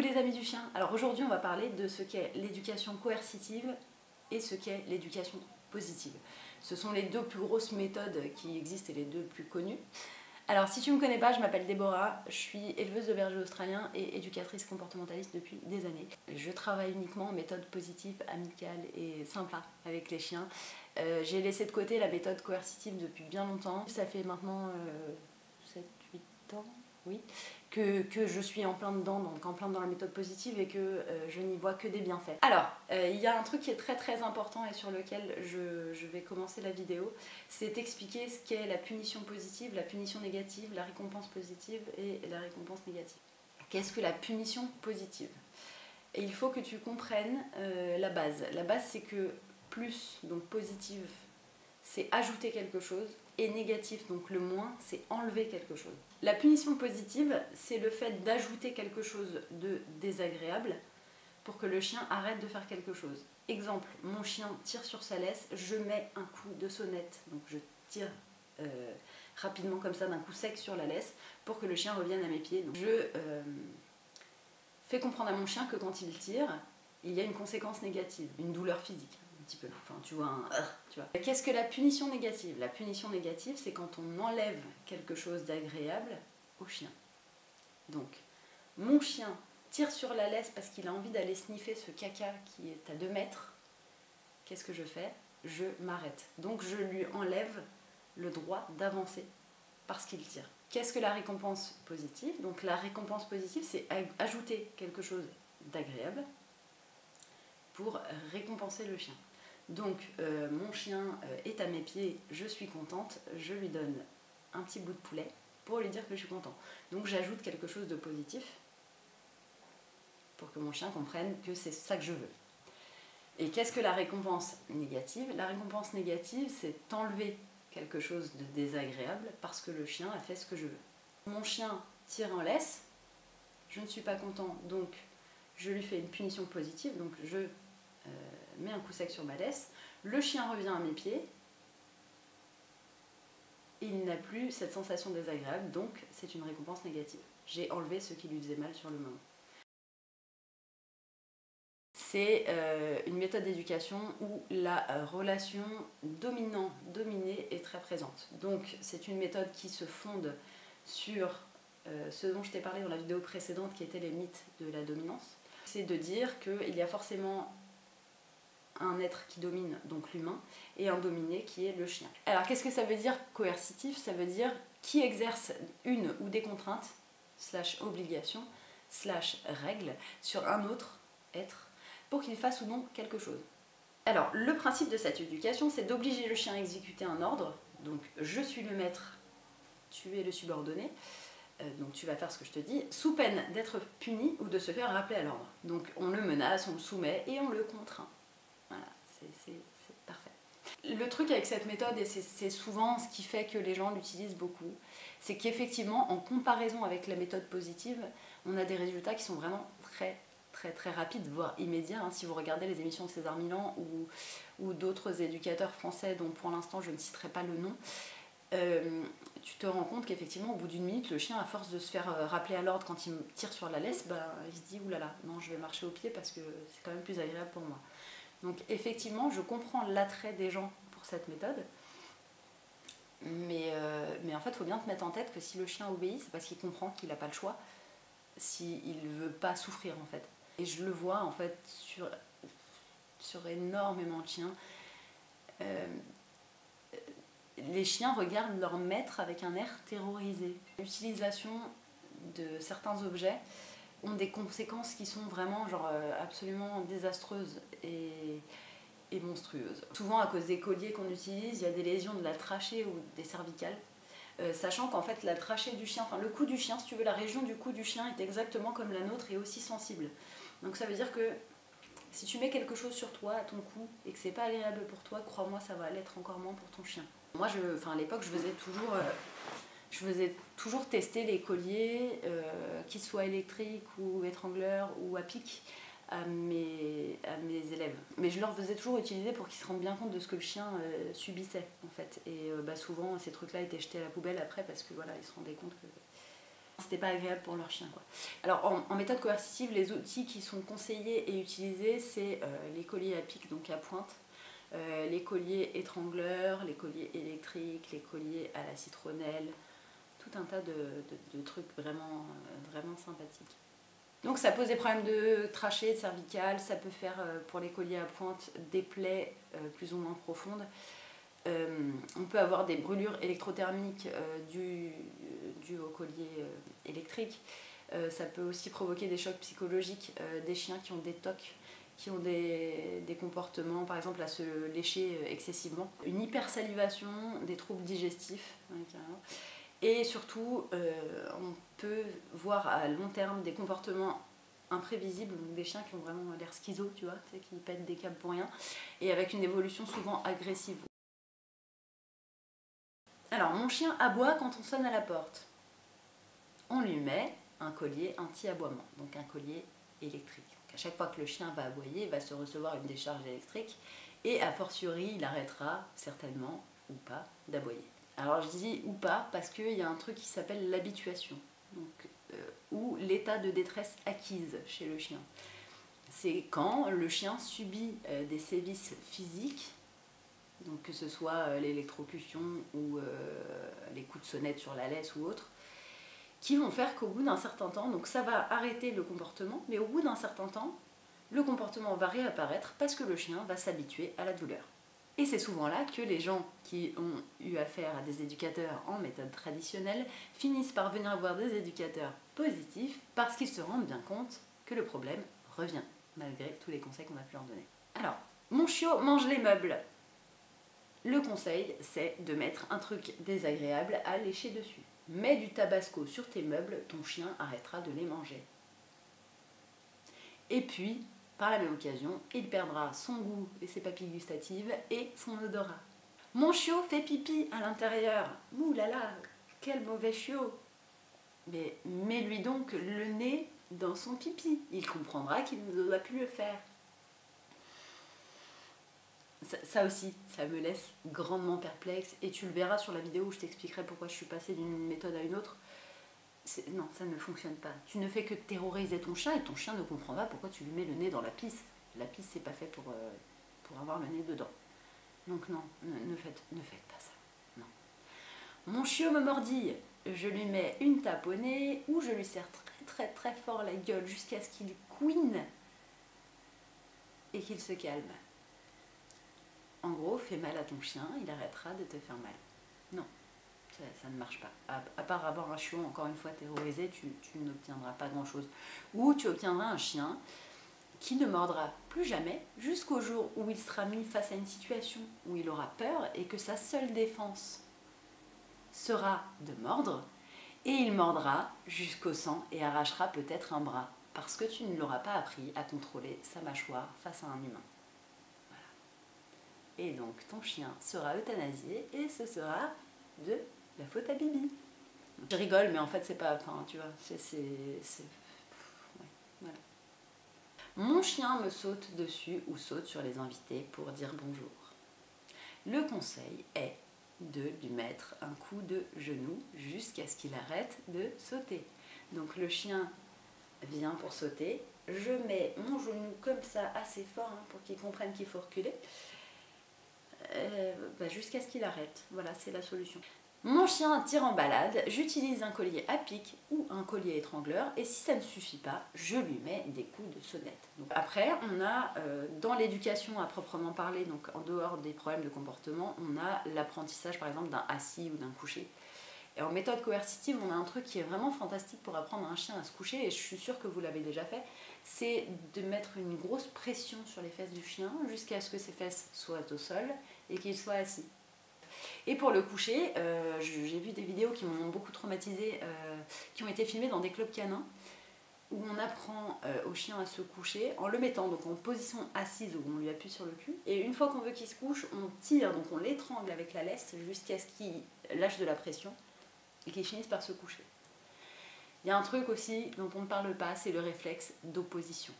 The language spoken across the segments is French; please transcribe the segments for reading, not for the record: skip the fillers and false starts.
Coucou les amis du chien. Alors aujourd'hui on va parler de ce qu'est l'éducation coercitive et ce qu'est l'éducation positive. Ce sont les deux plus grosses méthodes qui existent et les deux plus connues. Alors si tu ne me connais pas, je m'appelle Déborah, je suis éleveuse de bergers australiens et éducatrice comportementaliste depuis des années. Je travaille uniquement en méthode positive, amicale et sympa avec les chiens. J'ai laissé de côté la méthode coercitive depuis bien longtemps. Ça fait maintenant 7-8 ans, oui, que je suis en plein dedans, donc en plein dans la méthode positive et que je n'y vois que des bienfaits. Alors, il y a un truc qui est très important et sur lequel je vais commencer la vidéo, c'est expliquer ce qu'est la punition positive, la punition négative, la récompense positive et la récompense négative. Qu'est-ce que la punition positive? Et il faut que tu comprennes la base. La base, c'est que plus, donc positive, c'est ajouter quelque chose, et négatif, donc le moins, c'est enlever quelque chose. La punition positive, c'est le fait d'ajouter quelque chose de désagréable pour que le chien arrête de faire quelque chose. Exemple, mon chien tire sur sa laisse, je mets un coup de sonnette, donc je tire rapidement comme ça d'un coup sec sur la laisse pour que le chien revienne à mes pieds. Donc je fais comprendre à mon chien que quand il tire, il y a une conséquence négative, une douleur physique. Un petit peu. Enfin, tu vois, tu vois. Qu'est-ce que la punition négative? La punition négative, c'est quand on enlève quelque chose d'agréable au chien. Donc, mon chien tire sur la laisse parce qu'il a envie d'aller sniffer ce caca qui est à 2 mètres. Qu'est-ce que je fais? Je m'arrête. Donc, je lui enlève le droit d'avancer parce qu'il tire. Qu'est-ce que la récompense positive? Donc, la récompense positive, c'est ajouter quelque chose d'agréable pour récompenser le chien. Donc mon chien est à mes pieds, je suis contente, je lui donne un petit bout de poulet pour lui dire que je suis content. Donc j'ajoute quelque chose de positif pour que mon chien comprenne que c'est ça que je veux. Et qu'est-ce que la récompense négative? La récompense négative, c'est enlever quelque chose de désagréable parce que le chien a fait ce que je veux. Mon chien tire en laisse, je ne suis pas content, donc je lui fais une punition positive, donc je mets un coup sec sur ma laisse, le chien revient à mes pieds, et il n'a plus cette sensation désagréable, donc c'est une récompense négative. J'ai enlevé ce qui lui faisait mal sur le moment. C'est une méthode d'éducation où la relation dominant-dominé est très présente. Donc c'est une méthode qui se fonde sur ce dont je t'ai parlé dans la vidéo précédente, qui étaient les mythes de la dominance. C'est de dire qu'il y a forcément un être qui domine, donc l'humain, et un dominé qui est le chien. Alors qu'est-ce que ça veut dire coercitif? Ça veut dire qui exerce une ou des contraintes, slash obligation, slash règle, sur un autre être, pour qu'il fasse ou non quelque chose. Alors le principe de cette éducation, c'est d'obliger le chien à exécuter un ordre, donc je suis le maître, tu es le subordonné, donc tu vas faire ce que je te dis, sous peine d'être puni ou de se faire rappeler à l'ordre. Donc on le menace, on le soumet et on le contraint. Voilà, c'est parfait. Le truc avec cette méthode, et c'est souvent ce qui fait que les gens l'utilisent beaucoup, c'est qu'effectivement, en comparaison avec la méthode positive, on a des résultats qui sont vraiment très rapides, voire immédiats. Si vous regardez les émissions de César Millan ou d'autres éducateurs français dont pour l'instant je ne citerai pas le nom, tu te rends compte qu'effectivement au bout d'une minute, le chien, à force de se faire rappeler à l'ordre quand il me tire sur la laisse, il se dit oulala, non, je vais marcher au pied parce que c'est quand même plus agréable pour moi. Donc effectivement, je comprends l'attrait des gens pour cette méthode, mais en fait, il faut bien te mettre en tête que si le chien obéit, c'est parce qu'il comprend qu'il n'a pas le choix, s'il ne veut pas souffrir en fait. Et je le vois en fait sur énormément de chiens. Les chiens regardent leur maître avec un air terrorisé. L'utilisation de certains objets ont des conséquences qui sont vraiment absolument désastreuses et monstrueuses. Souvent à cause des colliers qu'on utilise, il y a des lésions de la trachée ou des cervicales, sachant qu'en fait la trachée du chien, enfin le cou du chien, si tu veux, la région du cou du chien est exactement comme la nôtre et aussi sensible. Donc ça veut dire que si tu mets quelque chose sur toi, à ton cou, et que c'est pas agréable pour toi, crois-moi, ça va l'être encore moins pour ton chien. Moi, à l'époque, je faisais toujours tester les colliers, qu'ils soient électriques ou étrangleurs ou à pic, à mes élèves. Mais je leur faisais toujours utiliser pour qu'ils se rendent bien compte de ce que le chien subissait, en fait. Et souvent, ces trucs-là étaient jetés à la poubelle après parce que voilà, ils se rendaient compte que C'était pas agréable pour leur chien, quoi. Alors en méthode coercitive, les outils qui sont conseillés et utilisés, c'est les colliers à pic, donc à pointe, les colliers étrangleurs, les colliers électriques, les colliers à la citronnelle, tout un tas de trucs vraiment, vraiment sympathiques. Donc ça pose des problèmes de trachée, de cervicale, ça peut faire pour les colliers à pointe des plaies plus ou moins profondes. On peut avoir des brûlures électrothermiques dues au collier électrique. Ça peut aussi provoquer des chocs psychologiques, des chiens qui ont des TOC, qui ont des comportements, par exemple à se lécher excessivement, une hypersalivation, des troubles digestifs, carrément. Et surtout, on peut voir à long terme des comportements imprévisibles, donc des chiens qui ont vraiment l'air schizo, tu vois, qui pètent des câbles pour rien, et avec une évolution souvent agressive. Alors, mon chien aboie quand on sonne à la porte. On lui met un collier anti-aboiement, donc un collier électrique. Donc à chaque fois que le chien va aboyer, il va se recevoir une décharge électrique et a fortiori, il arrêtera certainement ou pas d'aboyer. Alors je dis ou pas parce qu'il y a un truc qui s'appelle l'habituation, ou l'état de détresse acquise chez le chien. C'est quand le chien subit des sévices physiques, donc que ce soit l'électrocution ou les coups de sonnette sur la laisse ou autre, qui vont faire qu'au bout d'un certain temps, donc ça va arrêter le comportement, mais au bout d'un certain temps, le comportement va réapparaître parce que le chien va s'habituer à la douleur. Et c'est souvent là que les gens qui ont eu affaire à des éducateurs en méthode traditionnelle finissent par venir voir des éducateurs positifs parce qu'ils se rendent bien compte que le problème revient, malgré tous les conseils qu'on a pu leur donner. Alors, mon chiot mange les meubles. Le conseil, c'est de mettre un truc désagréable à lécher dessus. Mets du tabasco sur tes meubles, ton chien arrêtera de les manger. Et puis, par la même occasion, il perdra son goût et ses papilles gustatives et son odorat. Mon chiot fait pipi à l'intérieur. Ouh là là, quel mauvais chiot. Mais mets-lui donc le nez dans son pipi. Il comprendra qu'il ne doit plus le faire. Ça aussi, ça me laisse grandement perplexe et tu le verras sur la vidéo où je t'expliquerai pourquoi je suis passée d'une méthode à une autre. Non, ça ne fonctionne pas. Tu ne fais que terroriser ton chien et ton chien ne comprend pas pourquoi tu lui mets le nez dans la pisse. La pisse, c'est pas fait pour avoir le nez dedans. Donc non, ne faites pas ça. Non. Mon chiot me mordille. Je lui mets une tape au nez ou je lui serre très très très fort la gueule jusqu'à ce qu'il couine et qu'il se calme. En gros, fais mal à ton chien, il arrêtera de te faire mal. Non, ça ne marche pas. À part avoir un chiot, encore une fois, terrorisé, tu n'obtiendras pas grand-chose. Ou tu obtiendras un chien qui ne mordra plus jamais jusqu'au jour où il sera mis face à une situation où il aura peur et que sa seule défense sera de mordre, et il mordra jusqu'au sang et arrachera peut-être un bras, parce que tu ne l'auras pas appris à contrôler sa mâchoire face à un humain. Et donc ton chien sera euthanasié et ce sera de la faute à Bibi. Je rigole, mais en fait c'est pas... Enfin, tu vois, ouais, voilà. Mon chien me saute dessus ou saute sur les invités pour dire bonjour. Le conseil est de lui mettre un coup de genou jusqu'à ce qu'il arrête de sauter. Donc le chien vient pour sauter, je mets mon genou comme ça assez fort pour qu'il comprenne qu'il faut reculer. Jusqu'à ce qu'il arrête. Voilà, c'est la solution. Mon chien tire en balade, j'utilise un collier à pic ou un collier étrangleur et si ça ne suffit pas, je lui mets des coups de sonnette. Donc, après, on a dans l'éducation à proprement parler, donc en dehors des problèmes de comportement, on a l'apprentissage par exemple d'un assis ou d'un couché. Et en méthode coercitive, on a un truc qui est vraiment fantastique pour apprendre à un chien à se coucher, et je suis sûre que vous l'avez déjà fait, c'est de mettre une grosse pression sur les fesses du chien jusqu'à ce que ses fesses soient au sol et qu'il soit assis. Et pour le coucher, j'ai vu des vidéos qui m'ont beaucoup traumatisée, qui ont été filmées dans des clubs canins, où on apprend au chien à se coucher en le mettant donc en position assise où on lui appuie sur le cul, et une fois qu'on veut qu'il se couche, on tire, donc on l'étrangle avec la laisse jusqu'à ce qu'il lâche de la pression et qu'il finisse par se coucher. Il y a un truc aussi dont on ne parle pas, c'est le réflexe d'opposition.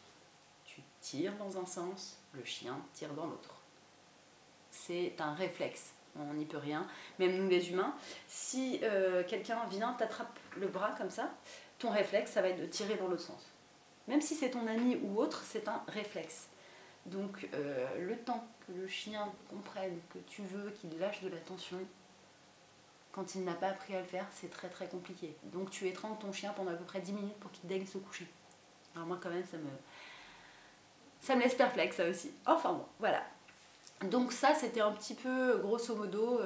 Tu tires dans un sens, le chien tire dans l'autre. C'est un réflexe on n'y peut rien, même nous les humains. Si quelqu'un vient, t'attrape le bras comme ça, ton réflexe, ça va être de tirer dans l'autre sens. Même si c'est ton ami ou autre, c'est un réflexe. Donc le temps que le chien comprenne que tu veux qu'il lâche de la tension, quand il n'a pas appris à le faire, c'est très très compliqué. Donc tu étrangles ton chien pendant à peu près 10 minutes pour qu'il daigne se coucher. Alors moi quand même ça me laisse perplexe ça aussi. Enfin bon, voilà. Donc ça c'était un petit peu grosso modo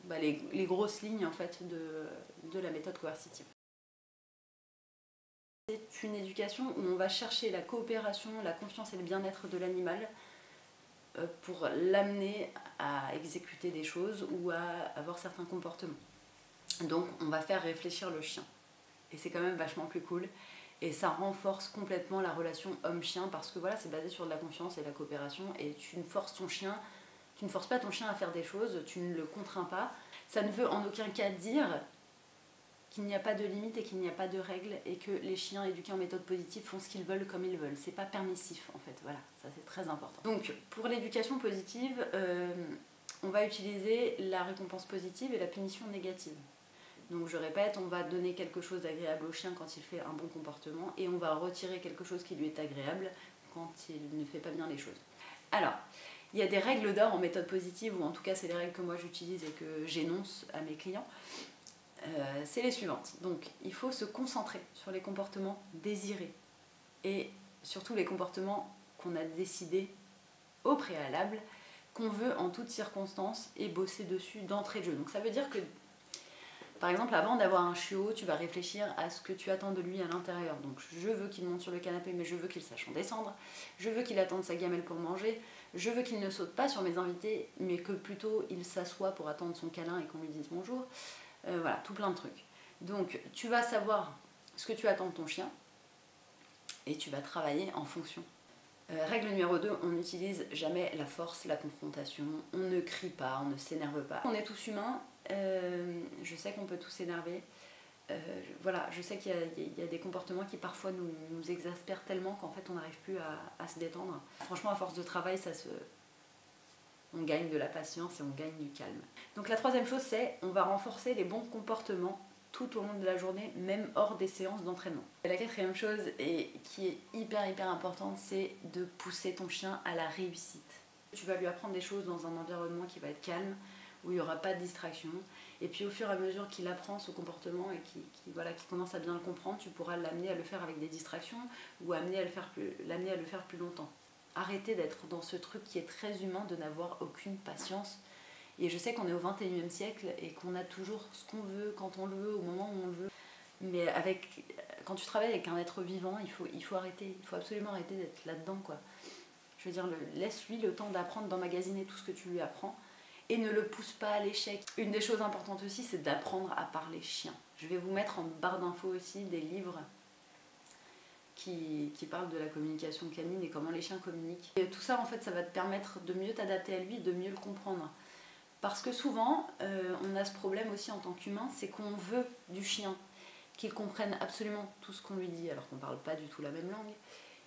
les grosses lignes en fait de la méthode coercitive. C'est une éducation où on va chercher la coopération, la confiance et le bien-être de l'animal pour l'amener à exécuter des choses ou à avoir certains comportements. Donc on va faire réfléchir le chien. Et c'est quand même vachement plus cool. Et ça renforce complètement la relation homme-chien parce que voilà, c'est basé sur de la confiance et la coopération. Et tu ne forces pas ton chien à faire des choses, tu ne le contrains pas. Ça ne veut en aucun cas dire qu'il n'y a pas de limite et qu'il n'y a pas de règles et que les chiens éduqués en méthode positive font ce qu'ils veulent comme ils veulent. C'est pas permissif en fait, voilà, ça c'est très important. Donc pour l'éducation positive, on va utiliser la récompense positive et la punition négative. Donc je répète, on va donner quelque chose d'agréable au chien quand il fait un bon comportement et on va retirer quelque chose qui lui est agréable quand il ne fait pas bien les choses. Alors, il y a des règles d'or en méthode positive, ou en tout cas c'est les règles que moi j'utilise et que j'énonce à mes clients. C'est les suivantes. Donc il faut se concentrer sur les comportements désirés et surtout les comportements qu'on a décidés au préalable, qu'on veut en toutes circonstances et bosser dessus d'entrée de jeu. Donc ça veut dire que par exemple, avant d'avoir un chiot, tu vas réfléchir à ce que tu attends de lui à l'intérieur. Donc je veux qu'il monte sur le canapé, mais je veux qu'il sache en descendre. Je veux qu'il attende sa gamelle pour manger. Je veux qu'il ne saute pas sur mes invités, mais que plutôt il s'assoie pour attendre son câlin et qu'on lui dise bonjour. Voilà, tout plein de trucs. Donc tu vas savoir ce que tu attends de ton chien et tu vas travailler en fonction. Règle numéro 2, on n'utilise jamais la force, la confrontation. On ne crie pas, on ne s'énerve pas. On est tous humains. Je sais qu'on peut tous s'énerver. Voilà, je sais qu'il y a des comportements qui parfois nous exaspèrent tellement qu'en fait on n'arrive plus à se détendre. Franchement, à force de travail, on gagne de la patience et on gagne du calme. Donc la troisième chose, c'est on va renforcer les bons comportements tout au long de la journée, même hors des séances d'entraînement. Et la quatrième chose, et qui est hyper importante, c'est de pousser ton chien à la réussite. Tu vas lui apprendre des choses dans un environnement qui va être calme, où il n'y aura pas de distraction. Et puis au fur et à mesure qu'il apprend ce comportement et qu'il commence à bien le comprendre, tu pourras l'amener à le faire avec des distractions ou l'amener à le faire plus longtemps. Arrêtez d'être dans ce truc qui est très humain de n'avoir aucune patience. Et je sais qu'on est au 21e siècle et qu'on a toujours ce qu'on veut, quand on le veut, au moment où on le veut. Mais quand tu travailles avec un être vivant, il faut arrêter, il faut absolument arrêter d'être là-dedans, quoi. Je veux dire, laisse-lui le temps d'apprendre, d'emmagasiner tout ce que tu lui apprends et ne le pousse pas à l'échec. Une des choses importantes aussi, c'est d'apprendre à parler chien. Je vais vous mettre en barre d'infos aussi des livres qui parlent de la communication canine et comment les chiens communiquent. Et tout ça, en fait, ça va te permettre de mieux t'adapter à lui, de mieux le comprendre. Parce que souvent, on a ce problème aussi en tant qu'humain, c'est qu'on veut du chien qu'il comprenne absolument tout ce qu'on lui dit, alors qu'on ne parle pas du tout la même langue,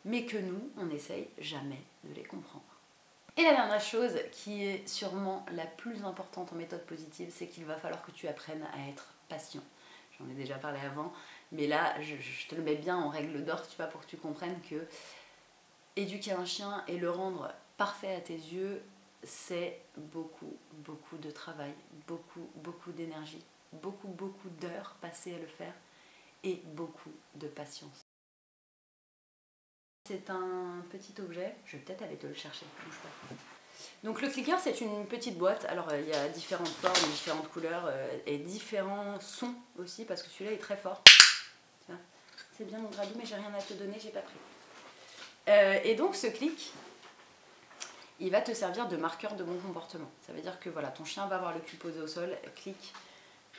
mais que nous, on n'essaye jamais de les comprendre. Et la dernière chose, qui est sûrement la plus importante en méthode positive, c'est qu'il va falloir que tu apprennes à être patient. J'en ai déjà parlé avant, mais là, je te le mets bien en règle d'or, tu vois, pour que tu comprennes que éduquer un chien et le rendre parfait à tes yeux, c'est beaucoup de travail, beaucoup d'énergie, beaucoup d'heures passées à le faire et beaucoup de patience. C'est un petit objet, je vais peut-être aller te le chercher, bouge pas. Donc le clicker, c'est une petite boîte, alors il y a différentes formes, différentes couleurs et différents sons aussi, parce que celui-là est très fort. C'est bien mon gradou, mais j'ai rien à te donner, j'ai pas pris. Et donc ce clic, il va te servir de marqueur de bon comportement. Ça veut dire que voilà, ton chien va avoir le cul posé au sol, clic,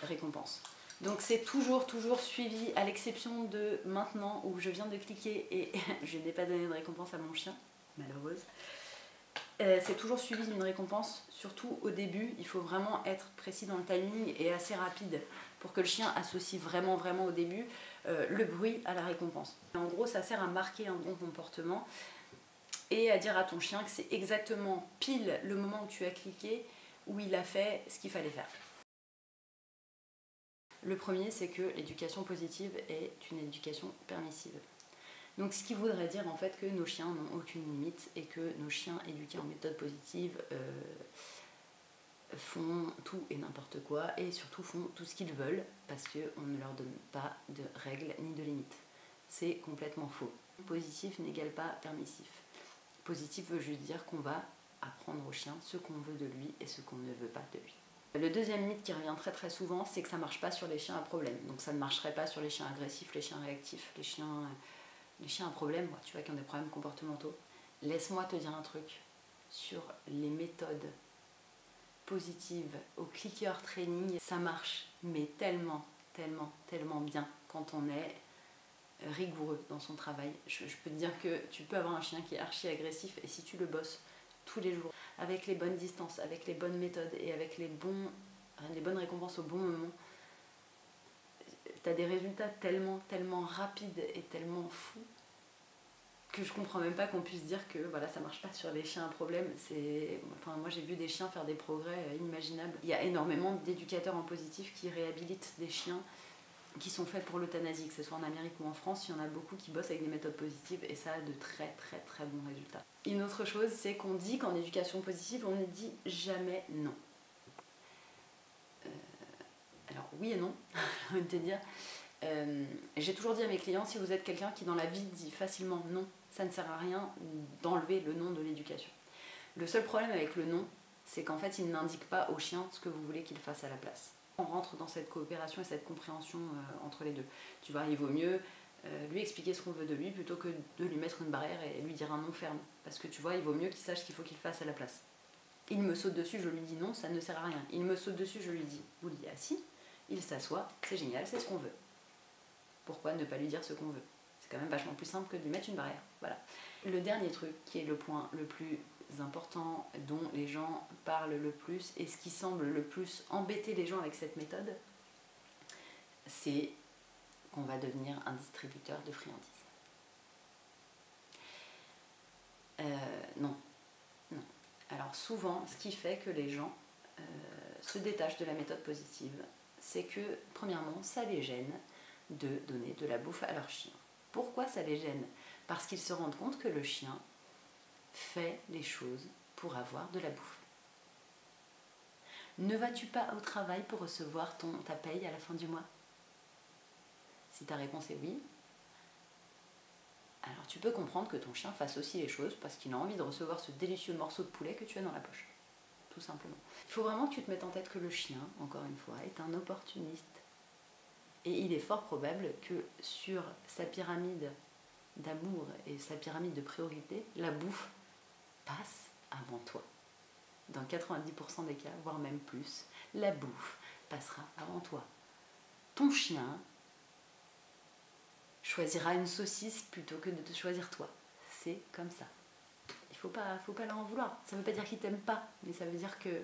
récompense. Donc c'est toujours suivi, à l'exception de maintenant où je viens de cliquer et je n'ai pas donné de récompense à mon chien, malheureuse. C'est toujours suivi d'une récompense, surtout au début. Il faut vraiment être précis dans le timing et assez rapide pour que le chien associe vraiment au début le bruit à la récompense. En gros, ça sert à marquer un bon comportement et à dire à ton chien que c'est exactement pile le moment où tu as cliqué où il a fait ce qu'il fallait faire. Le premier, c'est que l'éducation positive est une éducation permissive. Donc ce qui voudrait dire en fait que nos chiens n'ont aucune limite et que nos chiens éduqués en méthode positive font tout et n'importe quoi et surtout font tout ce qu'ils veulent parce qu'on ne leur donne pas de règles ni de limites. C'est complètement faux. Positif n'égale pas permissif. Positif veut juste dire qu'on va apprendre au chien ce qu'on veut de lui et ce qu'on ne veut pas de lui. Le deuxième mythe qui revient très très souvent, c'est que ça ne marche pas sur les chiens à problème. Donc ça ne marcherait pas sur les chiens agressifs, les chiens réactifs, les chiens à problème, tu vois, qui ont des problèmes comportementaux. Laisse-moi te dire un truc sur les méthodes positives au clicker training. Ça marche, mais tellement, tellement, tellement bien quand on est rigoureux dans son travail. Je peux te dire que tu peux avoir un chien qui est archi agressif et si tu le bosses tous les jours, avec les bonnes distances, avec les bonnes méthodes et avec les bonnes récompenses au bon moment, tu as des résultats tellement, tellement rapides et tellement fous que je comprends même pas qu'on puisse dire que voilà, ça marche pas sur les chiens à problème. Moi j'ai vu des chiens faire des progrès inimaginables. Il y a énormément d'éducateurs en positif qui réhabilitent des chiens qui sont faits pour l'euthanasie, que ce soit en Amérique ou en France. Il y en a beaucoup qui bossent avec des méthodes positives et ça a de très très très bons résultats. Une autre chose, c'est qu'on dit qu'en éducation positive, on ne dit jamais non. Alors oui et non, j'ai envie de te dire. J'ai toujours dit à mes clients, si vous êtes quelqu'un qui dans la vie dit facilement non, ça ne sert à rien d'enlever le nom de l'éducation. Le seul problème avec le non, c'est qu'en fait, il n'indique pas au chien ce que vous voulez qu'il fasse à la place. On rentre dans cette coopération et cette compréhension entre les deux. Tu vois, il vaut mieux lui expliquer ce qu'on veut de lui plutôt que de lui mettre une barrière et lui dire un non ferme. Parce que tu vois, il vaut mieux qu'il sache ce qu'il faut qu'il fasse à la place. Il me saute dessus, je lui dis non, ça ne sert à rien. Il me saute dessus, je lui dis Woody assis, il s'assoit, c'est génial, c'est ce qu'on veut. Pourquoi ne pas lui dire ce qu'on veut? C'est quand même vachement plus simple que de lui mettre une barrière. Voilà. Le dernier truc, qui est le point le plus important, dont les gens parlent le plus, et ce qui semble le plus embêter les gens avec cette méthode, c'est qu'on va devenir un distributeur de friandises. Non. Non. Alors souvent, ce qui fait que les gens se détachent de la méthode positive, c'est que, premièrement, ça les gêne de donner de la bouffe à leur chien. Pourquoi ça les gêne? Parce qu'ils se rendent compte que le chien fait les choses pour avoir de la bouffe. Ne vas-tu pas au travail pour recevoir ta paye à la fin du mois? Si ta réponse est oui, alors tu peux comprendre que ton chien fasse aussi les choses parce qu'il a envie de recevoir ce délicieux morceau de poulet que tu as dans la poche. Tout simplement. Il faut vraiment que tu te mettes en tête que le chien, encore une fois, est un opportuniste. Et il est fort probable que sur sa pyramide d'amour et sa pyramide de priorité, la bouffe passe avant toi. Dans 90% des cas, voire même plus, la bouffe passera avant toi. Ton chien choisira une saucisse plutôt que de te choisir toi. C'est comme ça. Il faut pas leur en vouloir. Ça ne veut pas dire qu'il t'aime pas, mais ça veut dire que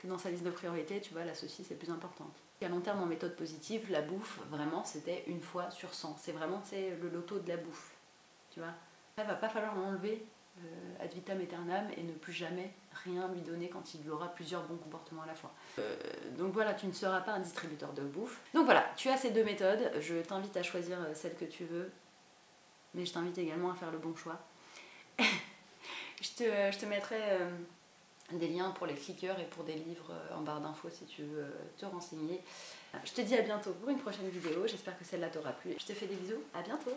dans sa liste de priorités, tu vois, la saucisse est plus importante. À long terme, en méthode positive, la bouffe, vraiment, c'était une fois sur 100. C'est vraiment, le loto de la bouffe. Tu vois. Il va pas falloir l'enlever ad vitam aeternam et ne plus jamais rien lui donner quand il aura plusieurs bons comportements à la fois. Donc voilà, tu ne seras pas un distributeur de bouffe. Donc voilà, tu as ces deux méthodes. Je t'invite à choisir celle que tu veux, mais je t'invite également à faire le bon choix. je te mettrai des liens pour les clickers et pour des livres en barre d'infos si tu veux te renseigner. Je te dis à bientôt pour une prochaine vidéo. J'espère que celle-là t'aura plu. Je te fais des bisous. À bientôt.